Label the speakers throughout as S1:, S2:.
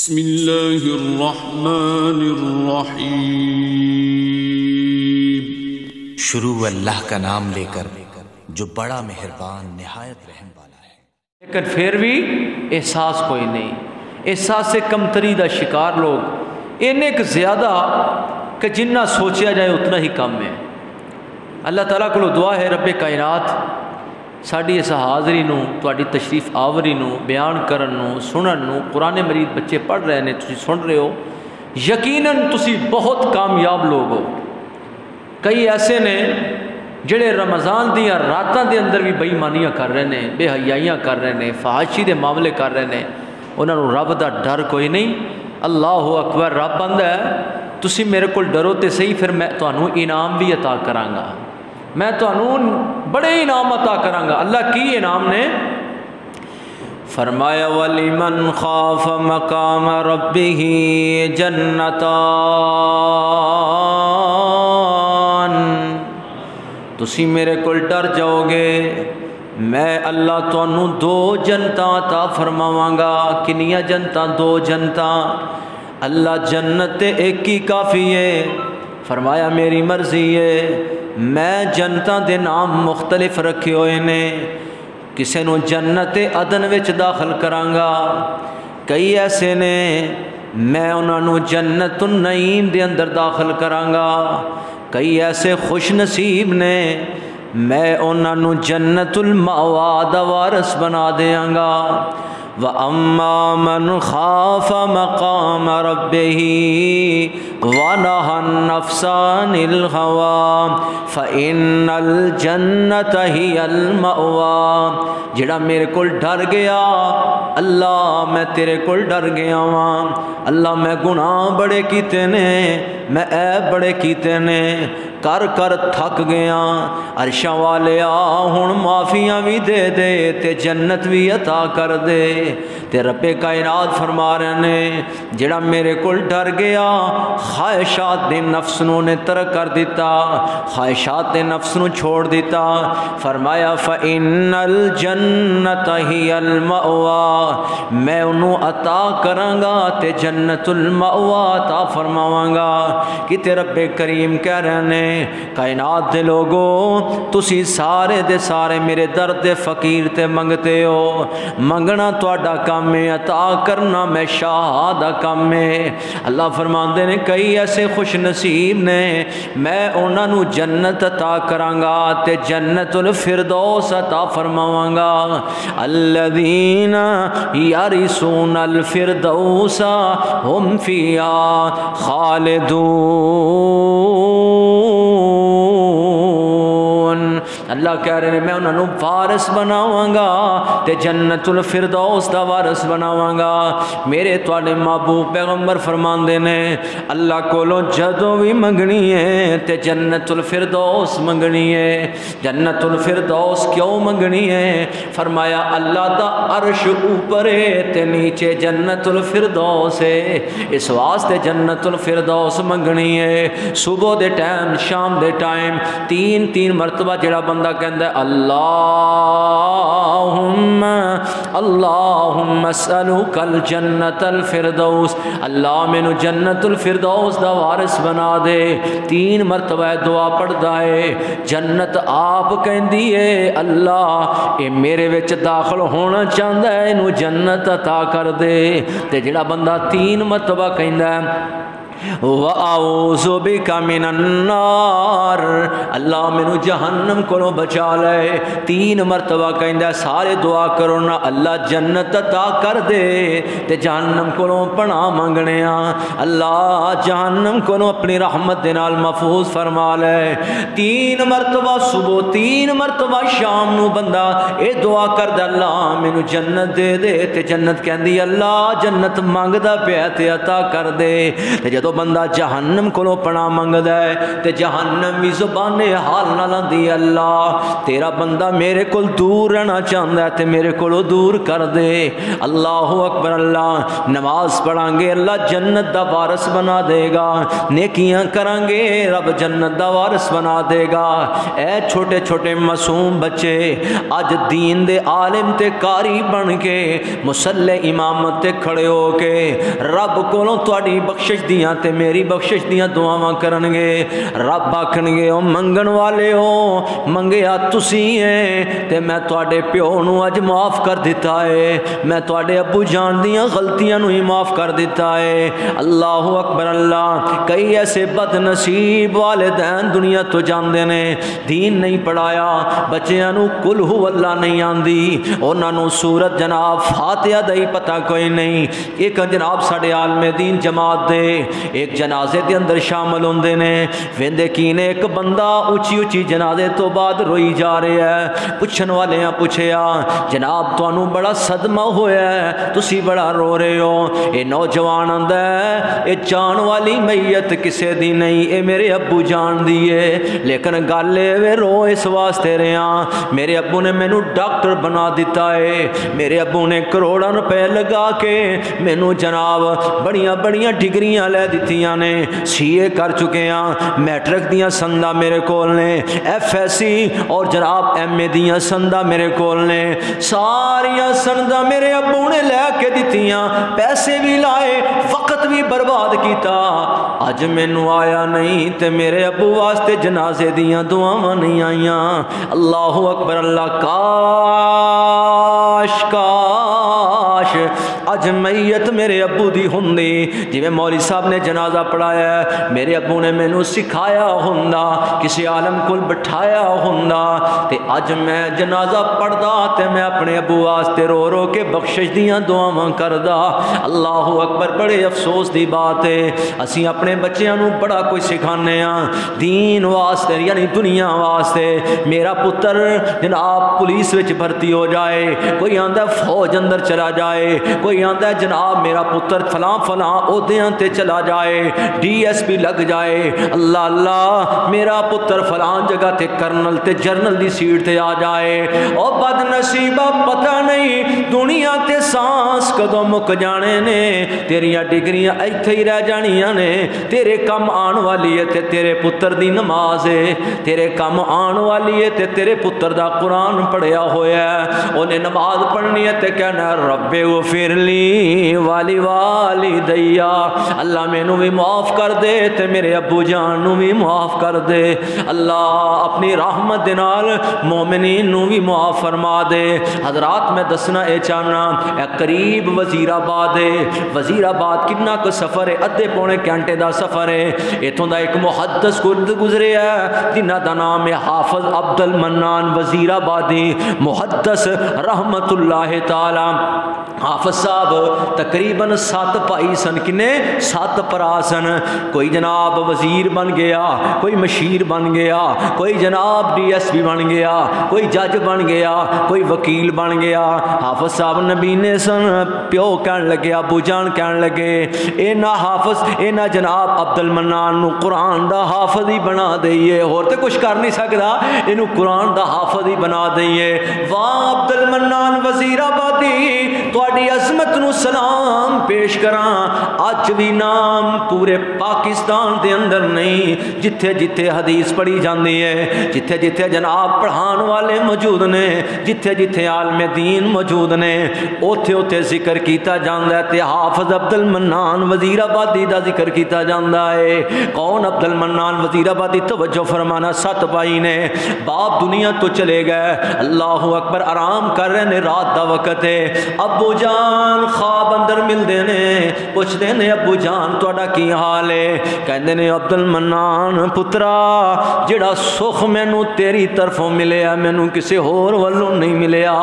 S1: بسم اللہ الرحمن الرحیم۔
S2: شروع اللہ کا نام لے کر جو بڑا مہربان نہایت رحم والا ہے۔
S3: لیکن پھر بھی احساس کوئی نہیں، احساس سے کمتری دا شکار لوگ اینے کہ زیادہ کہ جنہ سوچیا جائے اتنا ہی کم ہے۔ اللہ تعالیٰ کو دعا ہے رب کائنات ساڑی اس حاضری نو تواڈی تشریف آوری نو بیان کرن نو سنن نو قرآن مجید بچے پڑھ رہے ہیں تسی سن رہے ہو، یقیناً تسی بہت کامیاب لوگ ہو۔ کئی ایسے نے جڑے رمضان دیا راتاں دے اندر بھی بے ایمانیاں کر رہے ہیں، بے حیائیاں کر رہے ہیں، فحاشی دے معاملے کر رہے ہیں، انہاں نو رب دا ڈر کوئی نہیں۔ اللہ اکبر، رب آندا ہے تسی میرے کول ڈرو تے صحیح، پھر میں تانوں انعام بھی عطا کراں گا، میں تانوں بڑے انعام عطا کراں گا۔ اللہ کی انعام نے فرمایا وَلِمَنْ خَافَ مَقَامَ رَبِّهِ جَنَّتَانِ، تسی میرے کول ڈر جاؤ گے، میں اللہ تانوں دو جنتاں عطا فرماواں گا۔ کنیاں جنتاں؟ دو جنتاں۔ اللہ جنت ایک ہی کافی ہے، فرمایا میری مرضی ہے، میں جنتاں دے نام مختلف رکھے ہوئے نے، کسے نو جنت عدن وچ داخل کراں گا، کئی ایسے نے میں انہاں نو جنت النعیم دے اندر داخل کراں گا، کئی ایسے خوش نصیب نے میں انہاں نو جنت المأوى دا وارث بنا دیاں گا۔ وَأَمَّا مَنْ خَافَ مَقَامَ رَبِّهِ وَنَهَى النَّفْسَ عَنِ الْهَوَىٰ فَإِنَّ الْجَنَّةَ هِيَ الْمَأْوَىٰ، جڑا میرے کول ڈر گیا، اللہ میں تیرے کول ڈر گیا ہاں، اللہ میں گناہ بڑے کیتے نے، میں عیب بڑے کیتے نے، کر کر تھک گیا، عرشاں والے آ ہن معافیاں بھی دے دے تے جنت بھی عطا کر دے۔ تے رب کائنات فرما رہے نے جڑا میرے کول ڈر گیا، خواہشات دے نفس نو نے ترک کر دیتا، خواہشات دے نفس نو چھوڑ دیتا، فرمایا فَإِنَّ الْجَنَّةَ هِيَ الْمَأْوَىٰ، میں انہوں عطا کراں گا تے جنت المأویٰ عطا فرماواں گا۔ کہ رب کریم کہہ رہے ہیں کائنات دے لوگوں تسی سارے دے سارے میرے درد فقیر تے منگتے ہو، منگنا تواڈا کام ہے، عطا کرنا میں شاہ دا کام ہے۔ اللہ فرماندے نے کئی ایسے خوش نصیب نے میں انہاں نو جنت عطا کراں گا تے جنت الفردوس عطا فرماواں گا۔ الذین یرثون الفردوس ہم فیہا خالدون۔ اللہ کہہ رہے ہیں میں انہوں نے وارث بناواں گا تے جنت الفردوس دا وارث بناواں گا۔ میرے تواڈے محبوب پیغمبر فرماندے نے اللہ کولوں جدوں بھی منگنی ہے تے جنت الفردوس منگنی ہے۔ جنت الفردوس کیوں منگنی ہے؟ فرمایا اللہ دا عرش اوپر ہے تے نیچے جنت الفردوس ہے، اس واسطے جنت الفردوس منگنی ہے۔ صبح دے ٹائم، شام دے ٹائم تین مرتبہ جڑا بندہ کہندا ہے اللہم اسألک الجنت الفردوس، اللہ مینو جنت الفردوس دا وارث بنا دے، تین مرتبہ دعا پڑھدا ہے، جنت آپ کہندی ہے اللہ اے میرے وچ داخل ہونا چاہندا ہے، انہوں جنت عطا کر دے۔ تے جڑا بندہ تین مرتبہ کہندا ہے وَأَعُوذُ بِكَ مِنَ النَّارِ، اللہ مینو جہنم کو بچا لے، تین مرتبہ کہندا سارے دعا کرو نا اللہ جنت عطا کر دے تے جہنم کو پناہ منگنے ہاں، اللہ جہنم کو اپنی رحمت دے نال محفوظ فرما لے۔ تین مرتبہ صبح، تین مرتبہ شام نو بندہ اے دعا کردا اللہ مینو جنت دے دے تے جنت کہندی اللہ جنت منگدا پیا تے عطا کر دے۔ تے جدوں جدو بندہ جہنم کو پناہ منگدا ہے تے جہنم بھی زبان حال نہ لاندی اللہ تیرا بندہ میرے کو دور رہنا چاہتا ہے تے میرے کو دور کر دے. اللہ اکبر. اللہ نماز پڑھیں گے اللہ جنت دا وارث بنا دے گا, نیکیاں کریں گے رب جنت دا وارث بنا دے گا. اے چھوٹے چھوٹے معصوم بچے اج دین دے عالم تے قاری بن کے مصلی امامت تے کھڑے ہو کے رب کولوں تہاڈی بخشش دیاں تے میری بخشش دیاں دعاواں کرن گے. رب آکھن گے او منگن والے ہو منگیا تسی ہیں تے میں تہاڈے پیو نو اج معاف کر دیتا ہے, میں تہاڈے ابو جان دیاں غلطیاں نو ہی معاف کر دیتا ہے. اللہ اکبر. اللہ کئی ایسے بد نصیب والدین دنیا تو جاندے نے دین نہیں پڑھایا بچیاں نو قل ہو اللہ نہیں آندی انہاں نو سورت جناب فاتحہ دا ہی پتہ کوئی نہیں. ایک جناب ساڈے عالم دین جماعت دے ایک جنازے دے اندر شامل ہوندے نے ویندے کی نے ایک بندہ اونچی اونچی جنازے تو بعد روئی جا رہا ہے. پوچھن والے ہیں پوچھیا جناب تانوں بڑا صدمہ ہویا ہے تسی بڑا رو رہے ہو. اے نوجوان آندا ہے اے جان والی میت کسے دی نہیں اے میرے ابو جان دی ہے لیکن گل اے رو اس واسطے رہا میرے ابو نے مینوں ڈاکٹر بنا دیتا ہے, میرے ابو نے کروڑاں روپے لگا کے مینوں جناب بڑیاں بڑیاں ڈگریاں لے دتیاں نے, سی اے کر چکے ہاں, میٹرک دیاں سندا میرے کول نے, ایف ایس سی اور جناب ایم اے دیاں سندا میرے کول نے, ساریاں سندا میرے ابو نے لے کے دتیاں, پیسے بھی لائے وقت بھی برباد کیتا, اج مینوں آیا نہیں تے میرے ابو واسطے جنازے دیاں دعاواں نہیں آئیاں. اللہ اکبر. اللہ کاش کاش اج میت میرے ابو دی ہوندی جویں مولوی صاحب نے جنازہ پڑھایا ہے میرے ابو نے مینوں سکھایا ہوندا کسی عالم کول بٹھایا ہوندا تے اج میں جنازہ پڑھدا تے میں اپنے ابو واسطے رو رو کے بخشش دیاں دعاواں کردا. اللہ اکبر. بڑے افسوس دی بات ہے اسی اپنے بچیاں نو بڑا کوئی سکھانے ہاں دین واسطے یعنی دنیا واسطے. میرا پتر جناب پولیس وچ بھرتی ہو جائے, کوئی آندا فوج اندر چلا جائے, کوئی آندا جناب میرا پتر فلاں فلاں عہدیاں تے چلا جائے, ڈی ایس پی لگ جائے, اللہ اللہ میرا پتر فلاں جگہ تے کرنل تے جرنل دی سیٹ تے آ جائے. او بد نصیبہ پتہ نہیں دنیا تے سانس کدوں مک جانے نے, تیریاں ڈگریاں ایتھے ہی رہ جانیاں نے, تیرے کم آن والی ہے تے تیرے پتر دی نماز ہے, تیرے کم آن والی ہے تے تیرے پتر دا قرآن پڑھیا ہویا ہے, انہیں نماز پڑھنی ہے تے کہنا رب اغفر لی والی والدیا, اللہ مینوں بھی معاف کر دے تے میرے ابو جان نو بھی معاف کر دے. اللہ اپنی رحمت دے نال مومنین نو بھی معاف فرما دے. حضرات میں دسنا اے چاہنا اے قریب وزیر آباد ہے, وزیر آباد کتنا کو سفر ہے, ادھے پونے گھنٹے دا سفر ہے. ایتھوں دا ایک محدث گزرے ہے جنہ دا نام ہے حافظ عبد المنان وزیر آبادی محدث رحمت اللہ تعالی. حافظ صاحب تقریباً 7 بھائی سن, کنے 7 پرا سن. کوئی جناب وزیر بن گیا, کوئی مشیر بن گیا, کوئی جناب ڈی ایس پی بن گیا, کوئی جج بن گیا, کوئی وکیل بن گیا. حافظ صاحب نبی نے سن پیو کہن لگے ابو جان کہن لگے اے نا حافظ اے نا جناب عبد المنان نو قرآن دا حافظ ہی بنا دئیے, اور تے کچھ کر نہیں سکدا, اینو قرآن دا حافظ ہی بنا دئیے. واہ عبد المنان وزیر آبادی تہاڈی عظمت نو سلام پیش کراں. اج بھی نام پورے پاکستان دے اندر نہیں جتھے جتھے حدیث پڑھی جاندی ہے, جتھے جتھے جناب پڑھان والے موجود نے, جتھے جتھے عالم دین موجود نے, اوتھے اوتھے ذکر کیتا جاندا ہے تے حافظ عبد المنان وزیر آبادی دا ذکر کیتا جاندا ہے. کون عبد المنان وزیر آبادی؟ توجہ فرمانا. 7 بھائی نے, باپ دنیا تو چلے گئے, اللہ اکبر, آرام کر رہے نے, رات دا وقت ہے. ابو جان خواب اندر ملدے نے, پوچھدے نے ابو جان تہاڈا کی حال ہے؟ کہندے نے عبد المنان پترا جڑا سکھ مینوں تیری طرفوں ملیا مینوں کسے ہور والوں نہیں ملیا.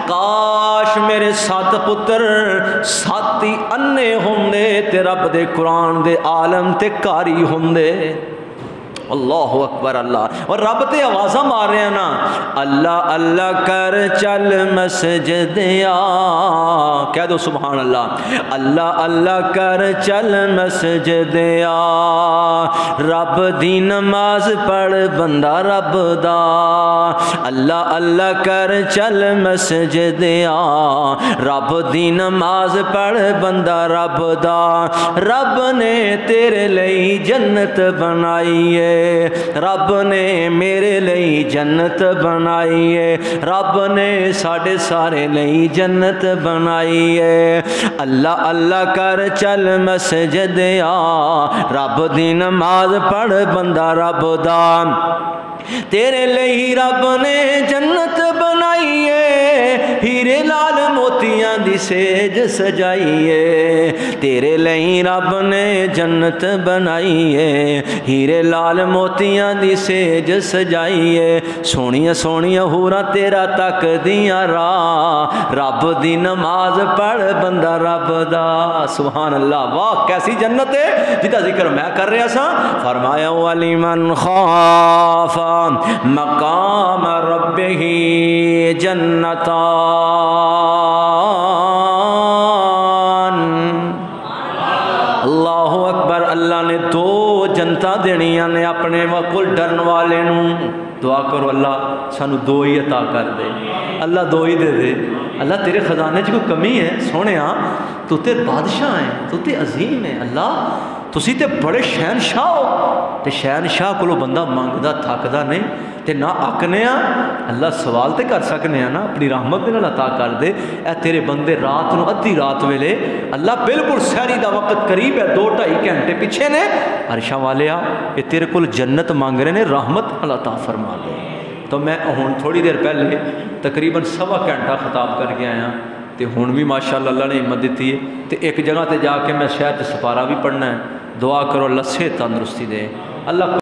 S3: کاش میرے 7 پتر 7 ہی انے ہوندے تے رب دے قرآن دے عالم تے قاری ہوندے. اللہ اکبر اللہ. اور رب تے آوازاں مار رہے ہیں نا, اللہ اللہ کر چل مسجد آ, کہہ دو سبحان اللہ. اللہ اللہ کر چل مسجد آ, رب دی نماز پڑھ بندہ رب دا. اللہ اللہ کر چل مسجد آ, رب دی نماز پڑھ بندہ رب دا. رب نے تیرے لئی جنت بنائی ہے, رب نے میرے لئی جنت بنائی ہے, رب نے ساڈے سارے لئی جنت بنائی ہے. اللہ اللہ کر چل مسجد آ, رب دی نماز پڑھ بندہ رب دا. تیرے لئی رب نے جنت بنائی ہے, ہیرے لال موتیاں دی سیج سجائی ہے. تیرے لئی رب نے جنت بنائی ہے, ہیرے لال موتیاں دی سیج سجائی ہے. سونیاں سونیاں حوراں تیرا تک دیاں راہ, رب دی نماز پڑھ بندہ رب دا. سبحان اللہ, واہ کیسی جنت ہے جدا ذکر میں کر رہا سا. فرمایا وَلِمَنْ خَافَ مقام ربہ جنتان. اللہ اکبر. اللہ نے دو جنتاں دینیاں نے اپنے وکل ڈرن والے نو. دعا کرو اللہ سانو دو ہی عطا کر دے, اللہ دو ہی دے دے. اللہ تیرے خزانے چ کوئی کمی ہے سونے, تو تے بادشاہ ہیں, تو تے عظیم ہے. اللہ تسی تے بڑے شہنشاہ ہو, تے شہنشاہ کولو بندہ منگدا تھکدا نہیں تے نہ اکنے آ. اللہ سوال تے کر سکنے نا, اپنی رحمت دے نال عطا کر دے. اے تیرے بندے رات نو ادھی رات ویلے اللہ بالکل سحری دا وقت قریب ہے, 2-2.5 گھنٹے پیچھے نے, عرشاں والے آ یہ تیرے کول جنت مانگ رہے نے, رحمت اللہ عطا فرما دے. تو میں ہن تھوڑی دیر پہلے تقریباً 1.25 گھنٹہ خطاب کر کے آیا, تے ہن بھی ماشاءاللہ اللہ نے ہمت دیتی ہے. تے ایک جگہ تے جا کے میں شہر تے سپارہ بھی پڑھنا ہے. دعا کرو اللہ سے تندرستی دے. اللہ